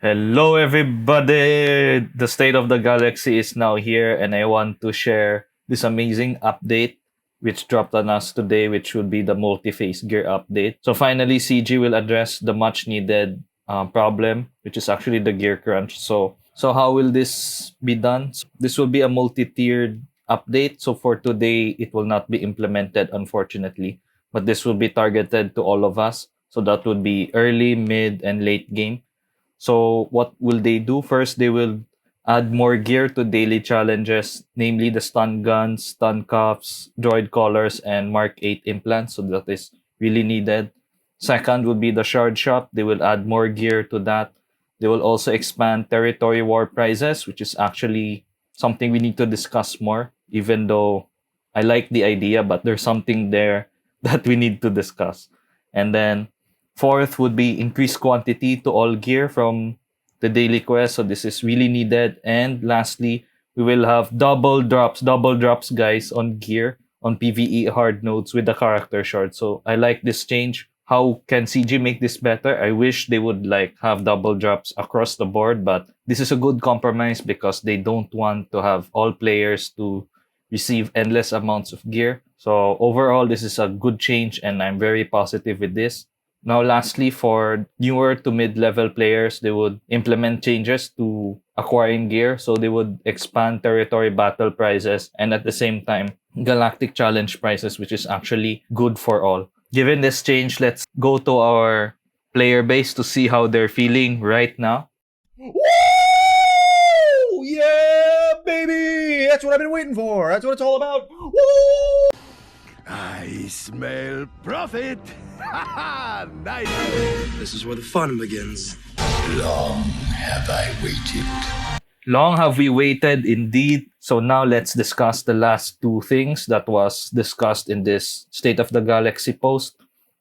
Hello, everybody! The state of the galaxy is now here, and I want to share this amazing update which dropped on us today, which would be the multi-phase gear update. So, finally, CG will address the much needed problem, which is actually the gear crunch. So, how will this be done? So this will be a multi tiered update. So, for today, it will not be implemented, unfortunately, but this will be targeted to all of us. So, that would be early, mid, and late game. So what will they do? First, they will add more gear to daily challenges, namely the stun guns, stun cuffs, droid collars, and Mark 8 implants. So that is really needed. Second would be the shard shop. They will add more gear to that. They will also expand territory war prizes, which is actually something we need to discuss more, even though I like the idea, but there's something there that we need to discuss. And then fourth would be increased quantity to all gear from the daily quest. So this is really needed. And lastly, we will have double drops, guys, on gear on PvE hard nodes with the character shard. So I like this change. How can CG make this better? I wish they would like have double drops across the board, but this is a good compromise because they don't want to have all players to receive endless amounts of gear. So overall, this is a good change, and I'm very positive with this. Now, lastly, for newer to mid-level players, they would implement changes to acquiring gear. So they would expand territory battle prizes and at the same time, galactic challenge prizes, which is actually good for all. Given this change, let's go to our player base to see how they're feeling right now. Woo! Yeah, baby! That's what I've been waiting for. That's what it's all about. Woo! I smell profit. Nice. This is where the fun begins. Long have I waited. Long have we waited indeed. So now let's discuss the last two things that was discussed in this State of the Galaxy post.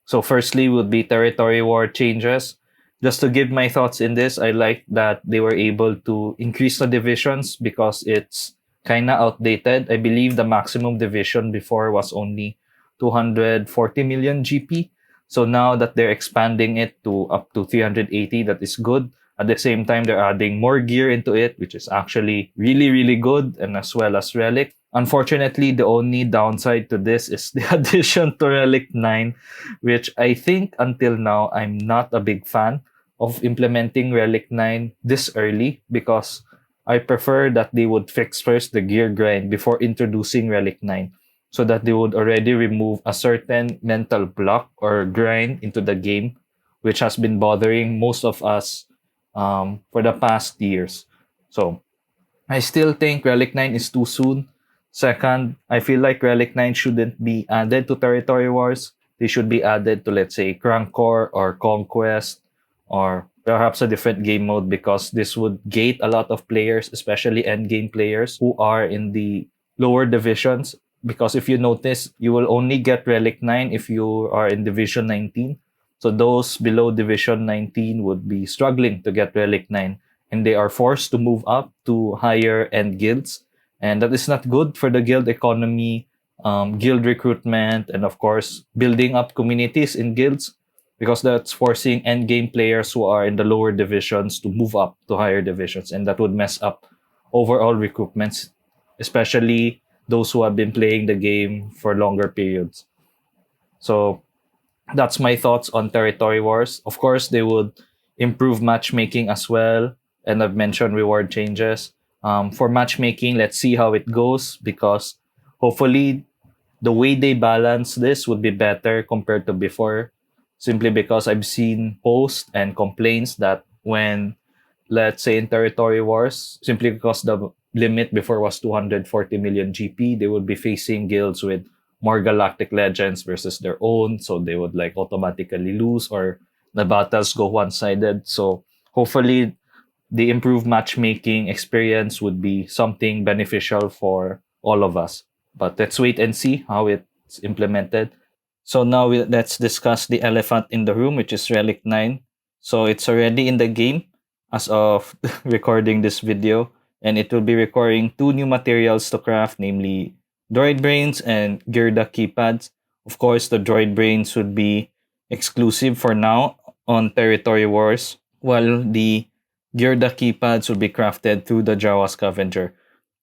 So firstly would be territory war changes. Just to give my thoughts in this, I like that they were able to increase the divisions because it's kind of outdated. I believe the maximum division before was only 240 million GP. So now that they're expanding it to up to 380, that is good. At the same time, they're adding more gear into it, which is actually really, really good, and as well as Relic. Unfortunately, the only downside to this is the addition to Relic 9, which I think until now I'm not a big fan of implementing Relic 9 this early because I prefer that they would fix first the gear grind before introducing Relic 9 so that they would already remove a certain mental block or grind into the game, which has been bothering most of us for the past years. So I still think Relic 9 is too soon. Second, I feel like Relic 9 shouldn't be added to Territory Wars. They should be added to, let's say, Crankcore or Conquest or perhaps a different game mode because this would gate a lot of players, especially endgame players who are in the lower divisions. Because if you notice, you will only get Relic 9 if you are in Division 19. So those below Division 19 would be struggling to get Relic 9 and they are forced to move up to higher end guilds. And that is not good for the guild economy, guild recruitment, and of course, building up communities in guilds because that's forcing end game players who are in the lower divisions to move up to higher divisions. And that would mess up overall recruitments, especially those who have been playing the game for longer periods. So that's my thoughts on Territory Wars. Of course, they would improve matchmaking as well. And I've mentioned reward changes. For matchmaking, let's see how it goes because hopefully the way they balance this would be better compared to before. Simply because I've seen posts and complaints that when, let's say, in Territory Wars, simply because the limit before was 240 million GP, they would be facing guilds with more galactic legends versus their own, so they would like automatically lose or the battles go one-sided. So hopefully the improved matchmaking experience would be something beneficial for all of us. But let's wait and see how it's implemented. So now let's discuss the elephant in the room, which is Relic 9. So it's already in the game as of recording this video, and it will be requiring two new materials to craft, namely droid brains and Girda keypads. Of course, the droid brains would be exclusive for now on Territory Wars, while the Gearda keypads will be crafted through the Jawa scavenger.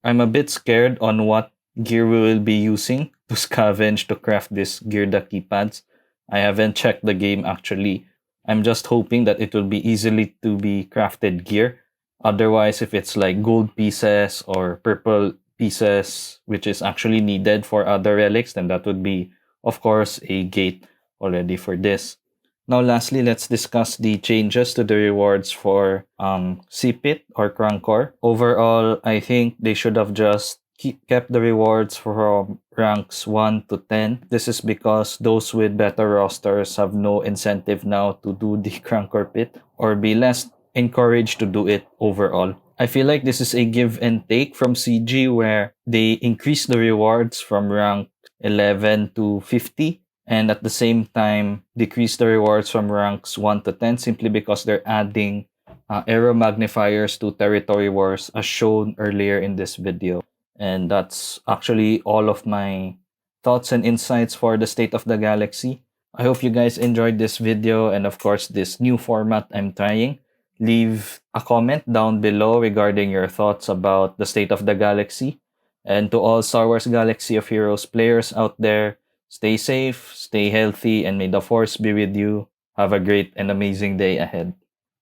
I'm a bit scared on what gear we will be using to scavenge to craft these Gearda keypads. I haven't checked the game actually. I'm just hoping that it will be easily to be crafted gear. Otherwise, if it's like gold pieces or purple pieces, which is actually needed for other relics, then that would be, of course, a gate already for this. Now, lastly, let's discuss the changes to the rewards for Sipit or Crankor. Overall, I think they should have just kept the rewards from ranks 1 to 10. This is because those with better rosters have no incentive now to do the Crankor pit or be less encouraged to do it overall. I feel like this is a give and take from CG where they increase the rewards from rank 11 to 50 and at the same time decrease the rewards from ranks 1 to 10 simply because they're adding arrow magnifiers to territory wars as shown earlier in this video. And that's actually all of my thoughts and insights for the State of the Galaxy. I hope you guys enjoyed this video and of course this new format I'm trying. Leave a comment down below regarding your thoughts about the State of the Galaxy. And to all Star Wars Galaxy of Heroes players out there, stay safe, stay healthy, and may the Force be with you. Have a great and amazing day ahead.